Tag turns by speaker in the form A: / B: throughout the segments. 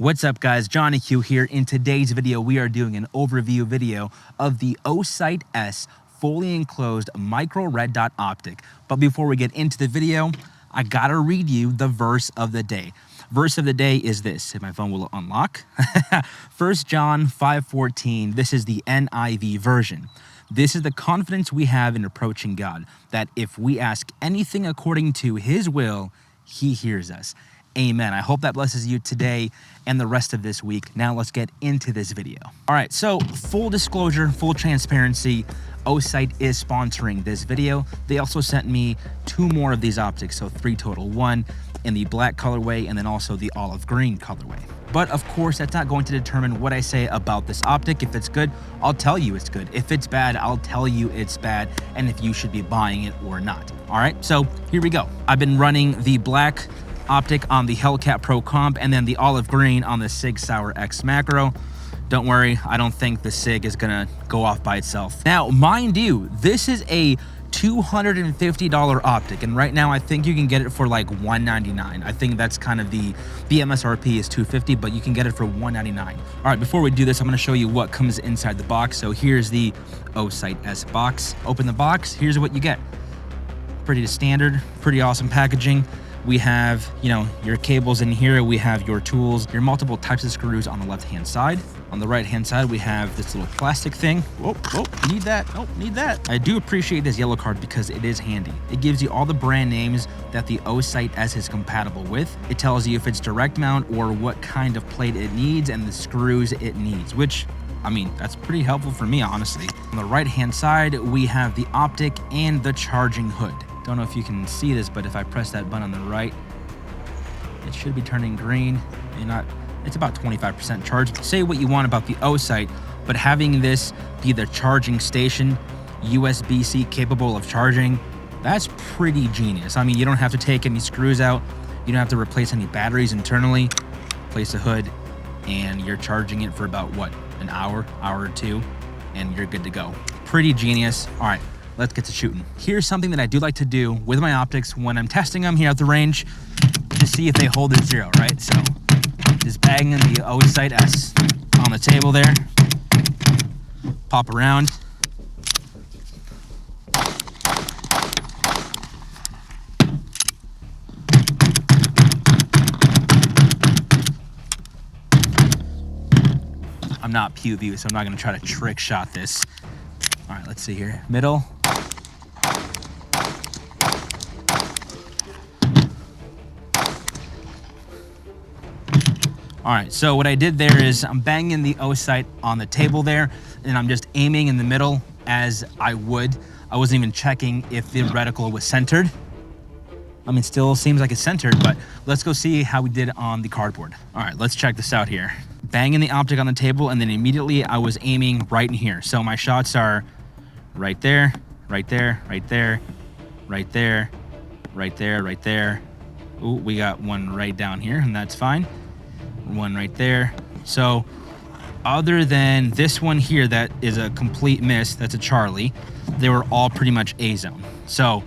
A: What's up guys, Johnny Q here. In today's video, we are doing an overview video of the OSight S fully enclosed micro red dot optic. But before we get into the video, I gotta read you the verse of the day. Verse of the day is this, if my phone will unlock. 1 John 5:14, this is the NIV version. This is the confidence we have in approaching God, that if we ask anything according to his will, he hears us. Amen. I hope that blesses you today and the rest of this week. Now let's get into this video. All right, so full disclosure, full transparency, OSight is sponsoring this video. They also sent me 2 more of these optics, so 3 total. 1 in the black colorway and then also the olive green colorway. But of course, that's not going to determine what I say about this optic. If it's good, I'll tell you it's good. If it's bad, I'll tell you it's bad and if you should be buying it or not. All right, so here we go. I've been running the black optic on the Hellcat Pro comp and then the olive green on the Sig Sauer X macro. Don't worry, I don't think the Sig is gonna go off by itself. Now, mind you, this is a $250 optic, and right now I think you can get it for like $199. I think that's kind of the MSRP is $250, but you can get it for $199. All right, before we do this, I'm gonna show you what comes inside the box. So here's the OSight S box. Open the box, here's what you get. Pretty standard, pretty awesome packaging. We have, your cables in here. We have your tools, your multiple types of screws on the left-hand side. On the right-hand side, we have this little plastic thing. Whoa, need that. Oh, need that. I do appreciate this yellow card because it is handy. It gives you all the brand names that the OSight S is compatible with. It tells you if it's direct mount or what kind of plate it needs and the screws it needs, which, that's pretty helpful for me, honestly. On the right-hand side, we have the optic and the charging hood. Don't know if you can see this, but if I press that button on the right, it should be turning green. It's about 25% charged. Say what you want about the OSight, but having this be the charging station, USB-C capable of charging, that's pretty genius. You don't have to take any screws out. You don't have to replace any batteries internally. Place the hood, and you're charging it for about, an hour or 2, and you're good to go. Pretty genius. All right. Let's get to shooting. Here's something that I do like to do with my optics when I'm testing them here at the range to see if they hold their zero, right? So just banging the OSight S on the table there. Pop around. I'm not POV, so I'm not gonna try to trick shot this. All right, let's see here. Middle. All right, so what I did there is I'm banging the OSight on the table there, and I'm just aiming in the middle as I would. I wasn't even checking if the reticle was centered. Still seems like it's centered, but let's go see how we did on the cardboard. All right, let's check this out here. Banging the optic on the table, and then immediately I was aiming right in here. So my shots are right there, right there, right there, right there, right there, right there. Ooh, we got one right down here, and that's fine. One right there. So other than this one here that is a complete miss, that's a Charlie, they were all pretty much A zone. So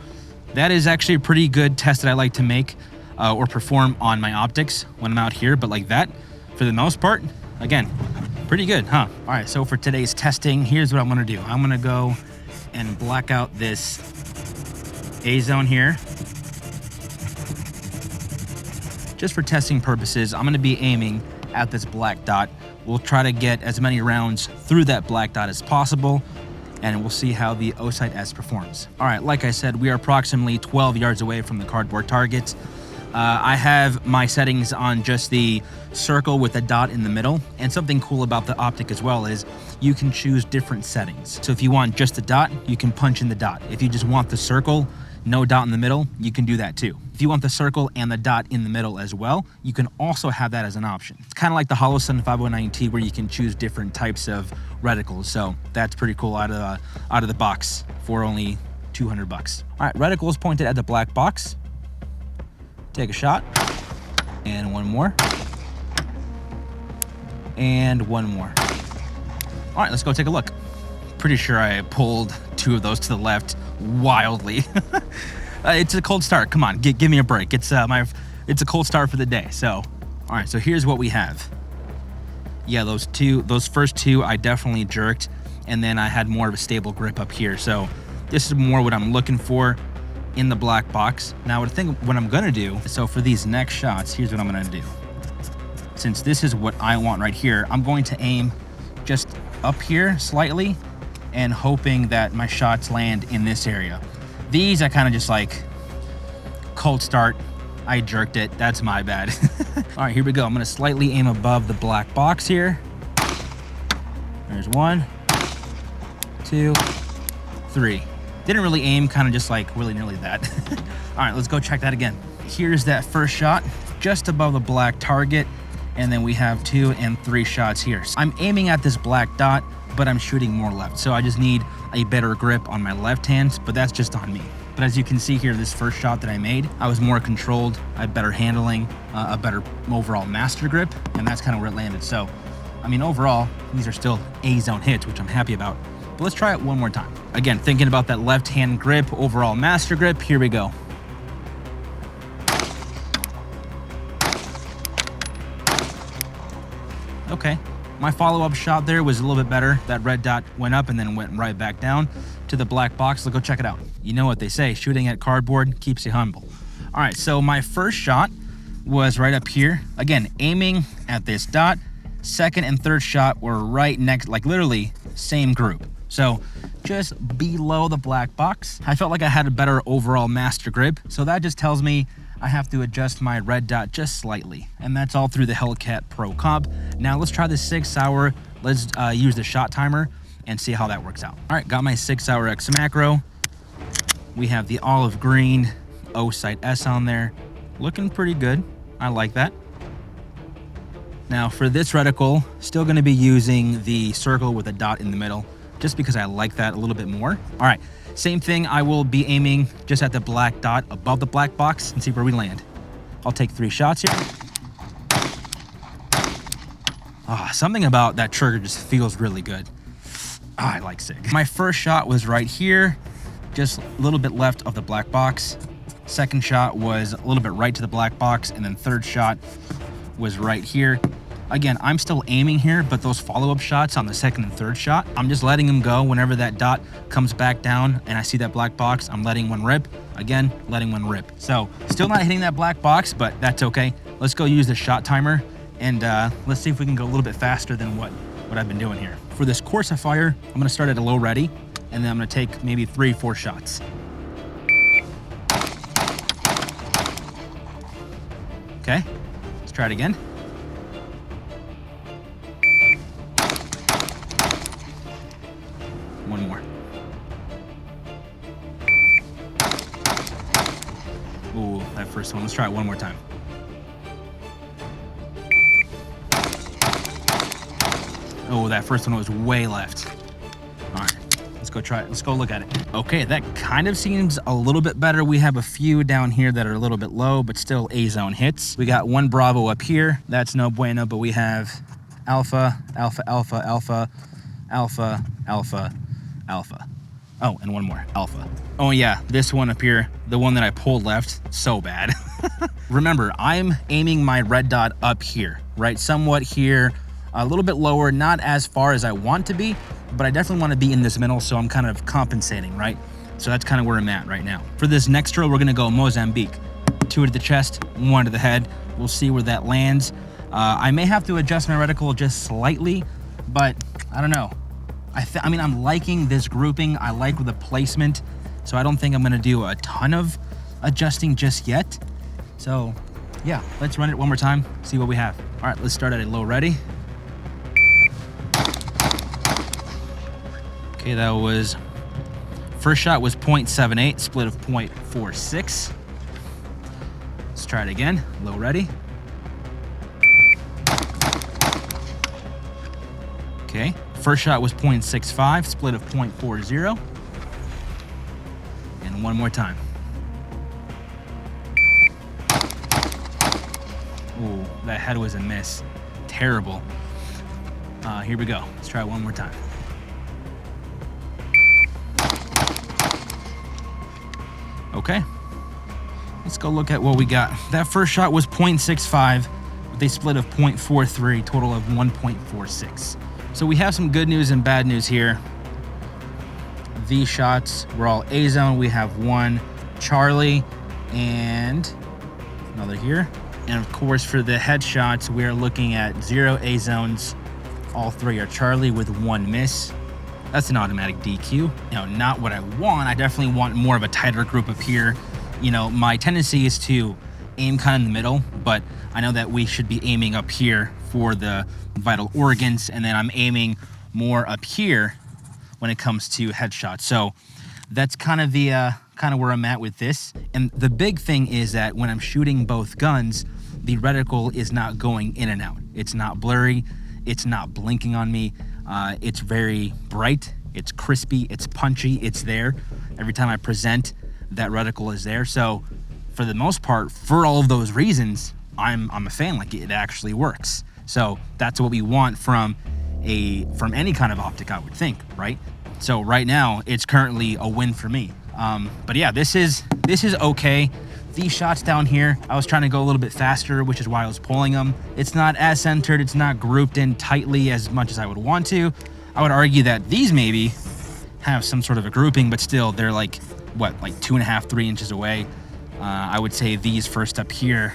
A: that is actually a pretty good test that I like to make or perform on my optics when I'm out here. But like that, for the most part, again, pretty good, huh? All right, so for today's testing, here's what I'm gonna do. I'm gonna go and black out this A zone here. Just for testing purposes, I'm gonna be aiming at this black dot. We'll try to get as many rounds through that black dot as possible, and we'll see how the OSight S performs. All right, like I said, we are approximately 12 yards away from the cardboard targets. I have my settings on just the circle with a dot in the middle, and something cool about the optic as well is you can choose different settings. So if you want just the dot, you can punch in the dot. If you just want the circle, no dot in the middle, you can do that too. If you want the circle and the dot in the middle as well, you can also have that as an option. It's kind of like the Holosun 509T where you can choose different types of reticles. So that's pretty cool out of the box for only $200. All right, reticle is pointed at the black box. Take a shot, and one more, and one more. All right, let's go take a look. Pretty sure I pulled 2 of those to the left wildly. It's a cold start. Come on, give me a break. It's a cold start for the day. So, all right. So here's what we have. yeah, those first two I definitely jerked, and then I had more of a stable grip up here. So this is more what I'm looking for in the black box. Now what I'm gonna do, so for these next shots, here's what I'm gonna do. Since this is what I want right here, I'm going to aim just up here slightly and hoping that my shots land in this area. These I kind of just like cold start. I jerked it, that's my bad. All right, here we go. I'm gonna slightly aim above the black box here. There's 1, 2, 3. Didn't really aim, kind of just like willy-nilly that. All right, let's go check that again. Here's that first shot, just above the black target, and then we have 2 and 3 shots here. So I'm aiming at this black dot, but I'm shooting more left. So I just need a better grip on my left hand, but that's just on me. But as you can see here, this first shot that I made, I was more controlled, I had better handling, a better overall master grip, and that's kind of where it landed. So, I mean, overall, these are still A-zone hits, which I'm happy about. But let's try it one more time. Again, thinking about that left hand grip, overall master grip, here we go. Okay, my follow-up shot there was a little bit better. That red dot went up and then went right back down to the black box. Let's go check it out. You know what they say, shooting at cardboard keeps you humble. All right, so my first shot was right up here. Again, aiming at this dot. Second and third shot were right next, like literally same group. So just below the black box. I felt like I had a better overall master grip. So that just tells me I have to adjust my red dot just slightly. And that's all through the Hellcat Pro comp. Now let's try the Sig Sauer. Let's use the shot timer and see how that works out. All right, got my Sig Sauer X macro. We have the olive green OSight S on there. Looking pretty good. I like that. Now for this reticle, still gonna be using the circle with a dot in the middle, just because I like that a little bit more. All right, same thing, I will be aiming just at the black dot above the black box and see where we land. I'll take 3 shots here. Something about that trigger just feels really good. I like Sig. My first shot was right here, just a little bit left of the black box. Second shot was a little bit right to the black box, and then third shot was right here. Again, I'm still aiming here, but those follow-up shots on the second and third shot, I'm just letting them go. Whenever that dot comes back down and I see that black box, I'm letting one rip. Again, letting one rip. So still not hitting that black box, but that's okay. Let's go use the shot timer and let's see if we can go a little bit faster than what I've been doing here. For this course of fire, I'm gonna start at a low ready, and then I'm gonna take maybe 3, 4 shots. Okay, let's try it again. One more. Ooh, that first one. Let's try it one more time. Oh, that first one was way left. All right, let's go try it. Let's go look at it. Okay, that kind of seems a little bit better. We have a few down here that are a little bit low, but still A-zone hits. We got 1 Bravo up here. That's no bueno, but we have Alpha, Alpha, Alpha, Alpha, Alpha, Alpha, Alpha. Oh, and 1 more, Alpha. Oh yeah, this one up here, the one that I pulled left, so bad. Remember, I'm aiming my red dot up here, right? Somewhat here, a little bit lower, not as far as I want to be, but I definitely want to be in this middle, so I'm kind of compensating, right? So that's kind of where I'm at right now. For this next drill, we're gonna go Mozambique. 2 to the chest, 1 to the head. We'll see where that lands. I may have to adjust my reticle just slightly, but I don't know. I mean, I'm liking this grouping. I like the placement, so I don't think I'm gonna do a ton of adjusting just yet. So yeah, let's run it one more time, see what we have. All right, let's start at a low ready. Okay, that was, first shot was 0.78, split of 0.46. Let's try it again, low ready. Okay, first shot was 0.65, split of 0.40. And one more time. Ooh, that head was a miss. Terrible. Here we go. Let's try it one more time. Okay. Let's go look at what we got. That first shot was 0.65. with a split of 0.43, total of 1.46. So we have some good news and bad news here. These shots were all A zone. We have one Charlie and another here. And of course, for the headshots, we are looking at 0 A zones. All 3 are Charlie with 1 miss. That's an automatic DQ. You know, not what I want. I definitely want more of a tighter group up here. You know, my tendency is to aim kind of in the middle, but I know that we should be aiming up here for the vital organs, and then I'm aiming more up here when it comes to headshots. So that's kind of the where I'm at with this. And the big thing is that when I'm shooting both guns, the reticle is not going in and out. It's not blurry. It's not blinking on me. It's very bright. It's crispy. It's punchy. It's there. Every time I present, that reticle is there. So for the most part, for all of those reasons, I'm a fan. Like, it actually works. So that's what we want from any kind of optic, I would think, right? So right now, it's currently a win for me. But yeah, this is okay. These shots down here, I was trying to go a little bit faster, which is why I was pulling them. It's not as centered. It's not grouped in tightly as much as I would want to. I would argue that these maybe have some sort of a grouping, but still they're like, what, like 2.5, 3 inches away. I would say these first up here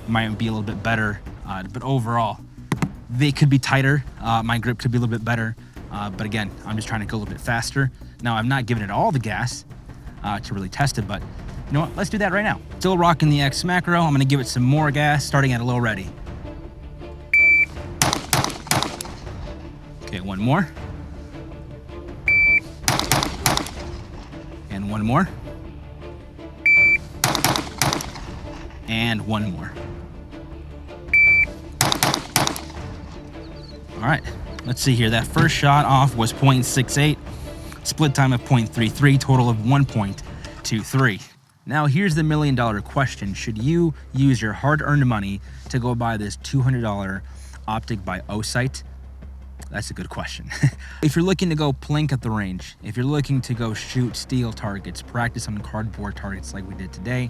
A: might be a little bit better, but overall, they could be tighter. My grip could be a little bit better. But again, I'm just trying to go a little bit faster. Now, I'm not giving it all the gas to really test it, but you know what? Let's do that right now. Still rocking the X macro. I'm gonna give it some more gas, starting at a low ready. Okay, one more. And one more. And one more. All right, let's see here. That first shot off was 0.68, split time of 0.33, total of 1.23. Now here's the $1 million question. Should you use your hard-earned money to go buy this $200 optic by OSight? That's a good question. If you're looking to go plink at the range, if you're looking to go shoot steel targets, practice on cardboard targets like we did today,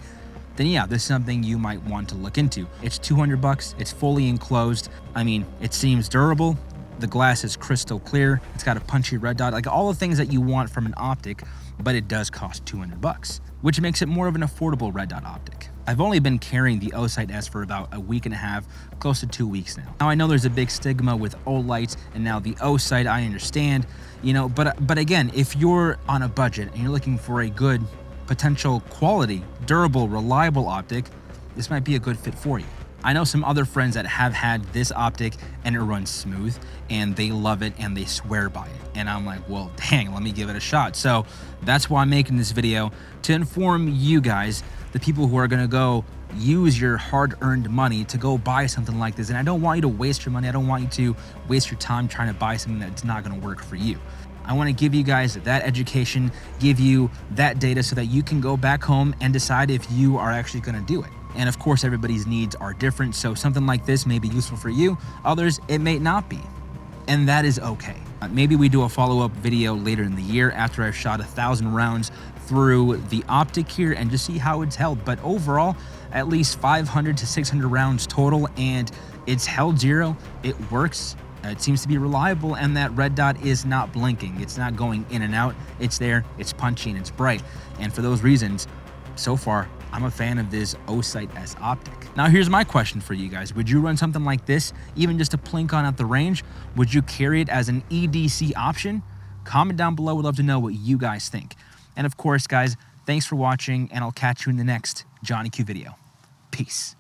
A: then yeah, this is something you might want to look into. It's $200, it's fully enclosed. I mean, it seems durable. The glass is crystal clear. It's got a punchy red dot, like all the things that you want from an optic, but it does cost $200, which makes it more of an affordable red dot optic. I've only been carrying the OSight S for about a week and a half, close to 2 weeks now. Now I know there's a big stigma with Olight and now the OSight, I understand, you know, but again, if you're on a budget and you're looking for a good potential quality, durable, reliable optic, this might be a good fit for you. I know some other friends that have had this optic and it runs smooth and they love it and they swear by it. And I'm like, well, dang, let me give it a shot. So that's why I'm making this video, to inform you guys, the people who are gonna go use your hard-earned money to go buy something like this. And I don't want you to waste your money. I don't want you to waste your time trying to buy something that's not gonna work for you. I want to give you guys that education, give you that data so that you can go back home and decide if you are actually going to do it. And of course, everybody's needs are different, so something like this may be useful for you, others it may not be, and that is okay. Maybe we do a follow-up video later in the year after I've shot 1,000 rounds through the optic here and just see how it's held. But overall, at least 500 to 600 rounds total, and it's held zero. It works. It seems to be reliable, and that red dot is not blinking. It's not going in and out. It's there, it's punchy, and it's bright. And for those reasons, so far, I'm a fan of this OSight S optic. Now, here's my question for you guys. Would you run something like this, even just to plink on at the range? Would you carry it as an EDC option? Comment down below. We'd love to know what you guys think. And of course, guys, thanks for watching, and I'll catch you in the next Johnny Q video. Peace.